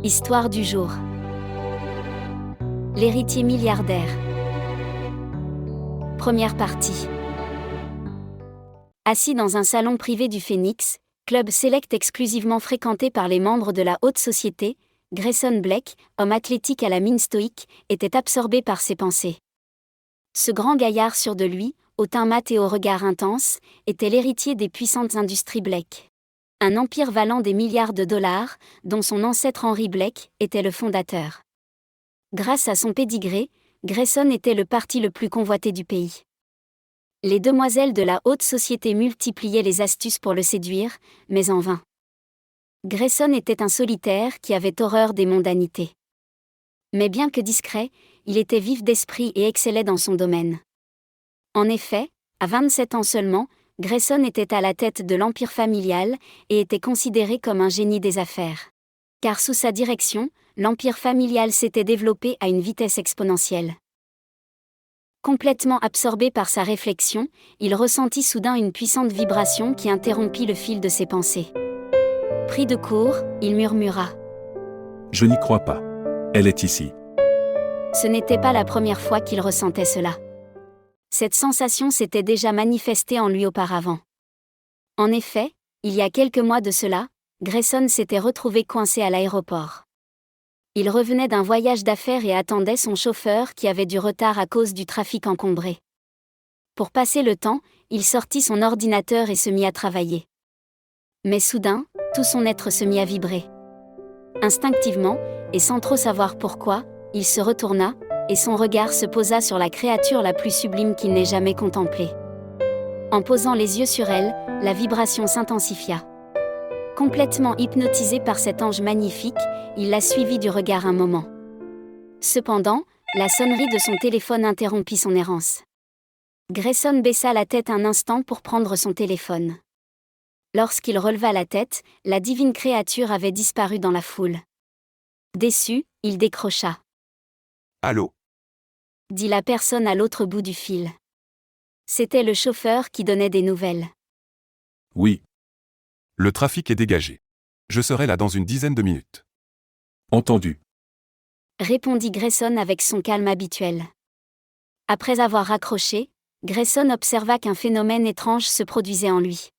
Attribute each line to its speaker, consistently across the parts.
Speaker 1: Histoire du jour. L'héritier milliardaire. Première partie. Assis dans un salon privé du Phoenix, club select exclusivement fréquenté par les membres de la haute société, Grayson Blake, homme athlétique à la mine stoïque, était absorbé par ses pensées. Ce grand gaillard sûr de lui, au teint mat et au regard intense, était l'héritier des puissantes industries Blake. Un empire valant des milliards de dollars, dont son ancêtre Henry Blake était le fondateur. Grâce à son pédigré, Grayson était le parti le plus convoité du pays. Les demoiselles de la haute société multipliaient les astuces pour le séduire, mais en vain. Grayson était un solitaire qui avait horreur des mondanités. Mais bien que discret, il était vif d'esprit et excellait dans son domaine. En effet, à 27 ans seulement, Grayson était à la tête de l'empire familial et était considéré comme un génie des affaires. Car sous sa direction, l'empire familial s'était développé à une vitesse exponentielle. Complètement absorbé par sa réflexion, il ressentit soudain une puissante vibration qui interrompit le fil de ses pensées. Pris de court, il murmura.
Speaker 2: « Je n'y crois pas. Elle est ici. »
Speaker 1: Ce n'était pas la première fois qu'il ressentait cela. Cette sensation s'était déjà manifestée en lui auparavant. En effet, il y a quelques mois de cela, Grayson s'était retrouvé coincé à l'aéroport. Il revenait d'un voyage d'affaires et attendait son chauffeur qui avait du retard à cause du trafic encombré. Pour passer le temps, il sortit son ordinateur et se mit à travailler. Mais soudain, tout son être se mit à vibrer. Instinctivement, et sans trop savoir pourquoi, il se retourna, et son regard se posa sur la créature la plus sublime qu'il n'ait jamais contemplée. En posant les yeux sur elle, la vibration s'intensifia. Complètement hypnotisé par cet ange magnifique, il la suivit du regard un moment. Cependant, la sonnerie de son téléphone interrompit son errance. Grayson baissa la tête un instant pour prendre son téléphone. Lorsqu'il releva la tête, la divine créature avait disparu dans la foule. Déçu, il décrocha.
Speaker 2: « Allô ?»
Speaker 1: dit la personne à l'autre bout du fil. C'était le chauffeur qui donnait des nouvelles.
Speaker 2: « Oui. Le trafic est dégagé. Je serai là dans une dizaine de minutes. »« Entendu. »
Speaker 1: répondit Grayson avec son calme habituel. Après avoir raccroché, Grayson observa qu'un phénomène étrange se produisait en lui.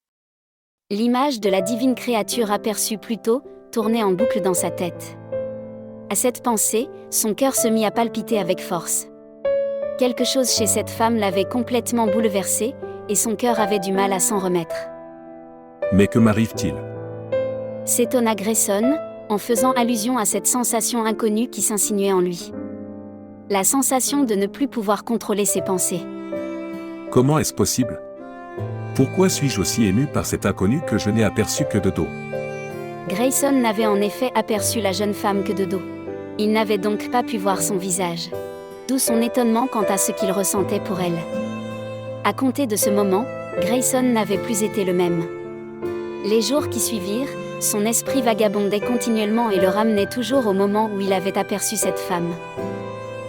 Speaker 1: L'image de la divine créature aperçue plus tôt tournait en boucle dans sa tête. À cette pensée, son cœur se mit à palpiter avec force. Quelque chose chez cette femme l'avait complètement bouleversé, et son cœur avait du mal à s'en remettre.
Speaker 2: « Mais que m'arrive-t-il »
Speaker 1: s'étonna Grayson, en faisant allusion à cette sensation inconnue qui s'insinuait en lui. La sensation de ne plus pouvoir contrôler ses pensées.
Speaker 2: « Comment est-ce possible ? Pourquoi suis-je aussi ému par cet inconnu que je n'ai aperçu que de dos ?»
Speaker 1: Grayson n'avait en effet aperçu la jeune femme que de dos. Il n'avait donc pas pu voir son visage. D'où son étonnement quant à ce qu'il ressentait pour elle. À compter de ce moment, Grayson n'avait plus été le même. Les jours qui suivirent, son esprit vagabondait continuellement et le ramenait toujours au moment où il avait aperçu cette femme.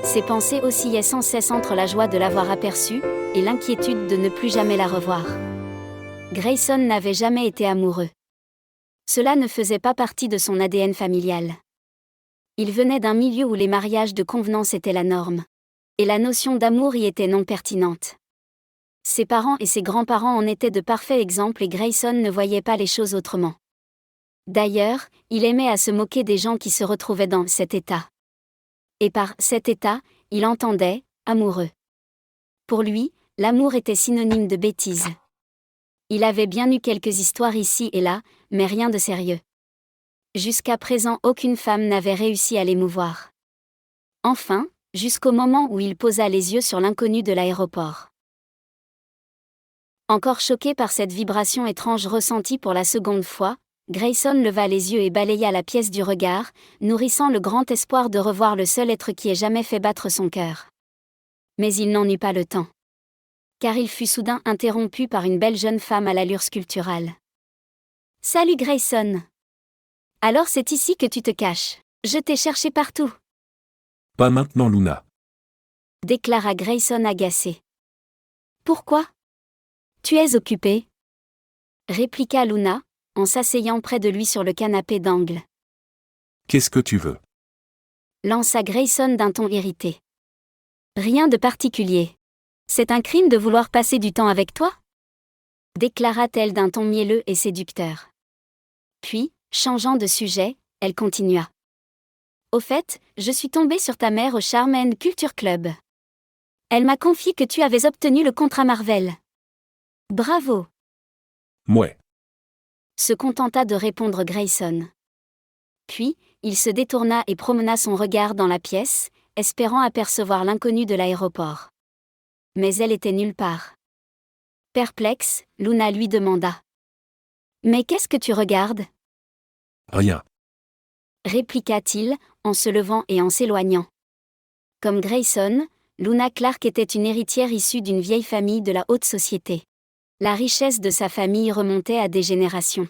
Speaker 1: Ses pensées oscillaient sans cesse entre la joie de l'avoir aperçue et l'inquiétude de ne plus jamais la revoir. Grayson n'avait jamais été amoureux. Cela ne faisait pas partie de son ADN familial. Il venait d'un milieu où les mariages de convenance étaient la norme. Et la notion d'amour y était non pertinente. Ses parents et ses grands-parents en étaient de parfaits exemples et Grayson ne voyait pas les choses autrement. D'ailleurs, il aimait à se moquer des gens qui se retrouvaient dans cet état. Et par cet état, il entendait « amoureux ». Pour lui, l'amour était synonyme de bêtise. Il avait bien eu quelques histoires ici et là, mais rien de sérieux. Jusqu'à présent, aucune femme n'avait réussi à l'émouvoir. Enfin, jusqu'au moment où il posa les yeux sur l'inconnu de l'aéroport. Encore choqué par cette vibration étrange ressentie pour la seconde fois, Grayson leva les yeux et balaya la pièce du regard, nourrissant le grand espoir de revoir le seul être qui ait jamais fait battre son cœur. Mais il n'en eut pas le temps. Car il fut soudain interrompu par une belle jeune femme à l'allure sculpturale. « Salut Grayson ! Alors c'est ici que tu te caches. Je t'ai cherché partout. »
Speaker 2: « Pas maintenant, Luna. »
Speaker 1: déclara Grayson agacé. « Pourquoi ? Tu es occupé ?» répliqua Luna, en s'asseyant près de lui sur le canapé d'angle.
Speaker 3: Qu'est-ce que tu veux?
Speaker 1: Lança Grayson d'un ton irrité. Rien de particulier. C'est un crime de vouloir passer du temps avec toi? Déclara-t-elle d'un ton mielleux et séducteur. Puis, changeant de sujet, elle continua. Au fait, je suis tombée sur ta mère au Charm and Culture Club. Elle m'a confié que tu avais obtenu le contrat Marvel. Bravo!
Speaker 3: Mouais.
Speaker 1: Se contenta de répondre Grayson. Puis, il se détourna et promena son regard dans la pièce, espérant apercevoir l'inconnue de l'aéroport. Mais elle était nulle part. Perplexe, Luna lui demanda. « Mais qu'est-ce que tu regardes ?»
Speaker 3: Rien.
Speaker 1: répliqua-t-il, en se levant et en s'éloignant. Comme Grayson, Luna Clark était une héritière issue d'une vieille famille de la haute société. La richesse de sa famille remontait à des générations.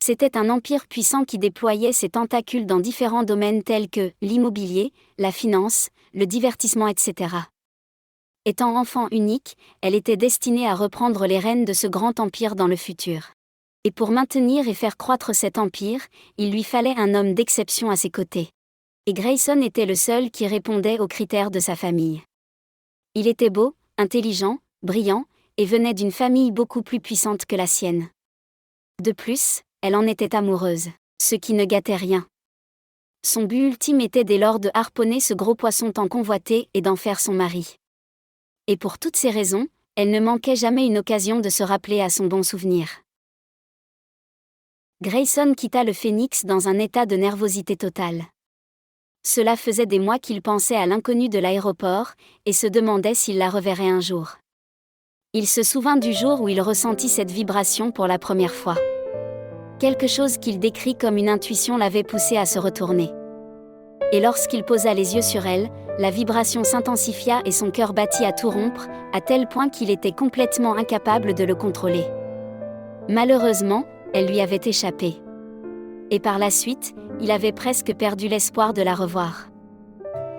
Speaker 1: C'était un empire puissant qui déployait ses tentacules dans différents domaines tels que l'immobilier, la finance, le divertissement, etc. Étant enfant unique, elle était destinée à reprendre les rênes de ce grand empire dans le futur. Et pour maintenir et faire croître cet empire, il lui fallait un homme d'exception à ses côtés. Et Grayson était le seul qui répondait aux critères de sa famille. Il était beau, intelligent, brillant, et venait d'une famille beaucoup plus puissante que la sienne. De plus, elle en était amoureuse, ce qui ne gâtait rien. Son but ultime était dès lors de harponner ce gros poisson tant convoité et d'en faire son mari. Et pour toutes ces raisons, elle ne manquait jamais une occasion de se rappeler à son bon souvenir. Grayson quitta le Phénix dans un état de nervosité totale. Cela faisait des mois qu'il pensait à l'inconnue de l'aéroport, et se demandait s'il la reverrait un jour. Il se souvint du jour où il ressentit cette vibration pour la première fois. Quelque chose qu'il décrit comme une intuition l'avait poussé à se retourner. Et lorsqu'il posa les yeux sur elle, la vibration s'intensifia et son cœur battit à tout rompre, à tel point qu'il était complètement incapable de le contrôler. Malheureusement, elle lui avait échappé. Et par la suite, il avait presque perdu l'espoir de la revoir.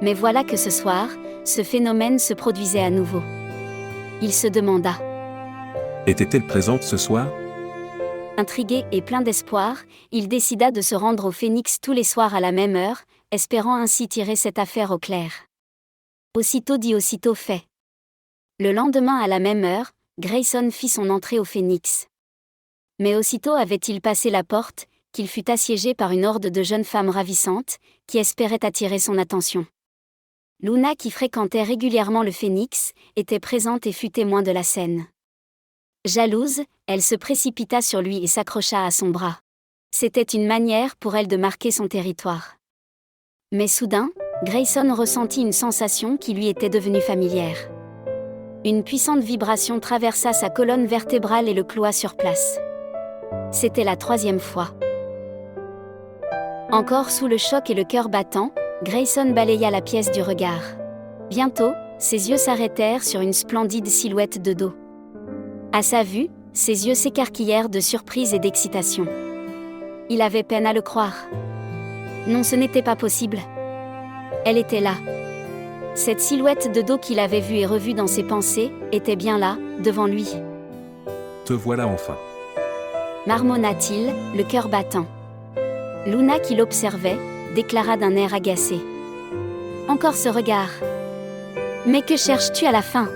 Speaker 1: Mais voilà que ce soir, ce phénomène se produisait à nouveau. Il se demanda.
Speaker 3: Était-elle présente ce soir?
Speaker 1: Intrigué et plein d'espoir, il décida de se rendre au Phénix tous les soirs à la même heure, espérant ainsi tirer cette affaire au clair. Aussitôt dit, aussitôt fait. Le lendemain à la même heure, Grayson fit son entrée au Phénix. Mais aussitôt avait-il passé la porte, qu'il fut assiégé par une horde de jeunes femmes ravissantes, qui espéraient attirer son attention. Luna, qui fréquentait régulièrement le Phénix, était présente et fut témoin de la scène. Jalouse, elle se précipita sur lui et s'accrocha à son bras. C'était une manière pour elle de marquer son territoire. Mais soudain, Grayson ressentit une sensation qui lui était devenue familière. Une puissante vibration traversa sa colonne vertébrale et le cloua sur place. C'était la 3e fois. Encore sous le choc et le cœur battant, Grayson balaya la pièce du regard. Bientôt, ses yeux s'arrêtèrent sur une splendide silhouette de dos. À sa vue, ses yeux s'écarquillèrent de surprise et d'excitation. Il avait peine à le croire. Non, ce n'était pas possible. Elle était là. Cette silhouette de dos qu'il avait vue et revue dans ses pensées, était bien là, devant lui.
Speaker 3: Te voilà enfin.
Speaker 1: Marmonna-t-il, le cœur battant. Luna, qui l'observait, déclara d'un air agacé. Encore ce regard. Mais que cherches-tu à la fin?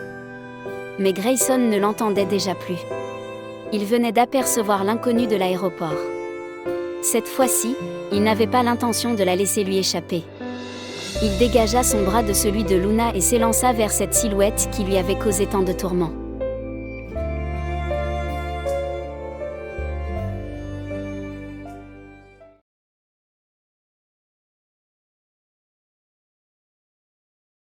Speaker 1: Mais Grayson ne l'entendait déjà plus. Il venait d'apercevoir l'inconnue de l'aéroport. Cette fois-ci, il n'avait pas l'intention de la laisser lui échapper. Il dégagea son bras de celui de Luna et s'élança vers cette silhouette qui lui avait causé tant de tourments.